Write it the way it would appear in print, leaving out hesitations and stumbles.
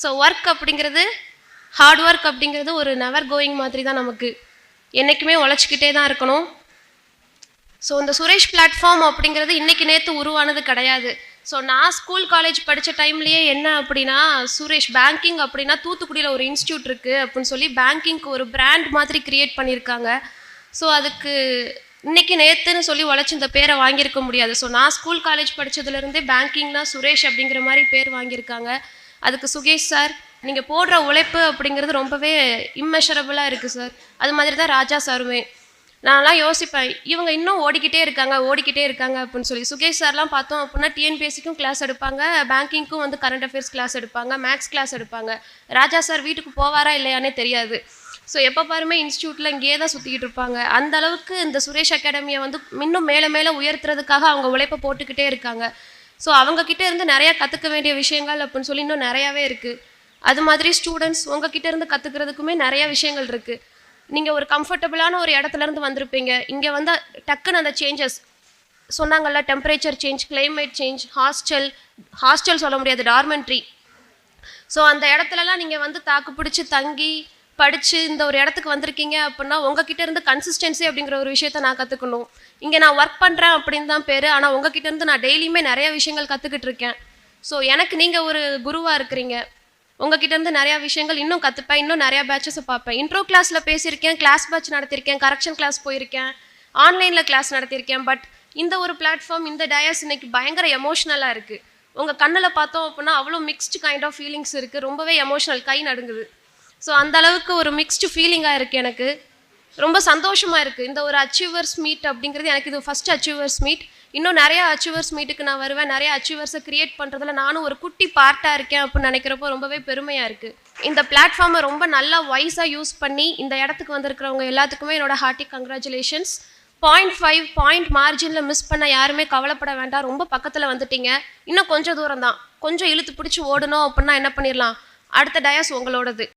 So work அப்படிங்கிறது, hard work அப்படிங்கிறது ஒரு நெவர் கோயிங் மாதிரி தான். நமக்கு என்றைக்குமே உழைச்சிக்கிட்டே தான் இருக்கணும். ஸோ இந்த சுரேஷ் பிளாட்ஃபார்ம் அப்படிங்கிறது இன்றைக்கி நேற்று உருவானது கிடையாது. ஸோ நான் ஸ்கூல் காலேஜ் படித்த டைம்லேயே என்ன அப்படின்னா, சுரேஷ் பேங்கிங் அப்படின்னா தூத்துக்குடியில் ஒரு இன்ஸ்டியூட் இருக்குது அப்படின்னு சொல்லி பேங்கிங்க்கு ஒரு பிராண்ட் மாதிரி க்ரியேட் பண்ணியிருக்காங்க. ஸோ அதுக்கு இன்றைக்கி நேற்றுன்னு சொல்லி உழைச்சி இந்த பேரை வாங்கியிருக்க முடியாது. ஸோ நான் ஸ்கூல் காலேஜ் படித்ததுலேருந்தே பேங்கிங்னா சுரேஷ் அப்படிங்கிற மாதிரி பேர் வாங்கியிருக்காங்க. அதுக்கு சுகேஷ் சார், நீங்கள் போடுற உழைப்பு அப்படிங்கிறது ரொம்பவே இம்மெஷரபுளாக இருக்குது சார். அது மாதிரி தான் ராஜா சாருமே. நான்லாம் யோசிப்பேன், இவங்க இன்னும் ஓடிக்கிட்டே இருக்காங்க அப்படின்னு சொல்லி. சுகேஷ் சார்லாம் பார்த்தோம் அப்படின்னா டிஎன்பிஎஸ்சிக்கும் கிளாஸ் எடுப்பாங்க, பேங்கிங்க்கும் வந்து கரண்ட் அஃபேர்ஸ் கிளாஸ் எடுப்பாங்க, மேக்ஸ் கிளாஸ் எடுப்பாங்க. ராஜா சார் வீட்டுக்கு போவாரா இல்லையானே தெரியாது. ஸோ எப்போ பாருமே இன்ஸ்டியூட்டில் இங்கேயே தான் சுற்றிக்கிட்டு இருப்பாங்க. அந்த அளவுக்கு இந்த சுரேஷ் அகாடமியை வந்து இன்னும் மேலே மேலே உயர்த்துறதுக்காக அவங்க உழைப்பை போட்டுக்கிட்டே இருக்காங்க. ஸோ அவங்கக்கிட்ட இருந்து நிறையா கற்றுக்க வேண்டிய விஷயங்கள் அப்படின்னு சொல்லி இன்னும் நிறையாவே இருக்குது. அது மாதிரி ஸ்டூடெண்ட்ஸ் உங்ககிட்ட இருந்து கற்றுக்கிறதுக்குமே நிறைய விஷயங்கள் இருக்குது. நீங்கள் ஒரு கம்ஃபர்டபுளான ஒரு இடத்துலேருந்து வந்திருப்பீங்க. இங்கே வந்து டக்குன்னு அந்த சேஞ்சஸ் சொன்னாங்கல்ல, temperature change, climate change, hostel சொல்ல முடியாது, டார்மெண்ட்ரி. ஸோ அந்த இடத்துலலாம் நீங்கள் வந்து தாக்கு பிடிச்சி தங்கி படித்து இந்த ஒரு இடத்துக்கு வந்திருக்கீங்க அப்படின்னா உங்ககிட்ட இருந்து கன்சிஸ்டன்சி அப்படிங்கிற ஒரு விஷயத்த நான் கற்றுக்கணும். இங்கே நான் ஒர்க் பண்ணுறேன் அப்படின்னு தான் பேர், ஆனால் உங்ககிட்ட இருந்து நான் டெய்லியுமே நிறைய விஷயங்கள் கற்றுக்கிட்டு இருக்கேன். ஸோ எனக்கு நீங்கள் ஒரு குருவாக இருக்கிறீங்க. உங்ககிட்ட இருந்து நிறையா விஷயங்கள் இன்னும் கற்றுப்பேன், இன்னும் நிறையா பேட்சஸை பார்ப்பேன். இன்ட்ரோ கிளாஸில் பேசியிருக்கேன், கிளாஸ் பேட்ச் நடத்தியிருக்கேன், கரெக்ஷன் கிளாஸ் போயிருக்கேன், ஆன்லைனில் கிளாஸ் நடத்தியிருக்கேன். பட் இந்த ஒரு பிளாட்ஃபார்ம், இந்த டயஸ் இன்னைக்கு பயங்கர எமோஷ்னலாக இருக்குது. உங்கள் கண்ணில் பார்த்தோம் அப்படின்னா அவ்வளோ மிக்ஸ்டு கைண்ட் ஆஃப் ஃபீலிங்ஸ் இருக்குது. ரொம்பவே எமோஷ்னல், கை நடுங்குது. ஸோ அந்த அளவுக்கு ஒரு மிக்ஸ்டு ஃபீலிங்காக இருக்குது. எனக்கு ரொம்ப சந்தோஷமாக இருக்குது. இந்த ஒரு அச்சீவர்ஸ் மீட் அப்படிங்கிறது எனக்கு இது ஃபஸ்ட்டு அச்சீவர்ஸ் மீட். இன்னும் நிறையா அச்சீவர்ஸ் மீட்டுக்கு நான் வருவேன். நிறையா அச்சீவர்ஸை க்ரியேட் பண்ணுறதுல நானும் ஒரு குட்டி பார்ட்டாக இருக்கேன் அப்படின்னு நினைக்கிறப்போ ரொம்பவே பெருமையாக இருக்குது. இந்த பிளாட்ஃபார்மை ரொம்ப நல்லா வைஸாக யூஸ் பண்ணி இந்த இடத்துக்கு வந்திருக்கிறவங்க எல்லாத்துக்குமே என்னோட ஹார்ட்டி கங்க்ராச்சுலேஷன்ஸ். 0.5 பாயிண்ட் மார்ஜினில் மிஸ் பண்ண யாருமே கவலைப்பட வேண்டாம். ரொம்ப பக்கத்தில் வந்துட்டீங்க. இன்னும் கொஞ்சம் தூரம் தான். கொஞ்சம் இழுத்து பிடிச்சி ஓடணும் அப்படின்னா என்ன பண்ணிடலாம், அடுத்த டயஸ் உங்களோடது.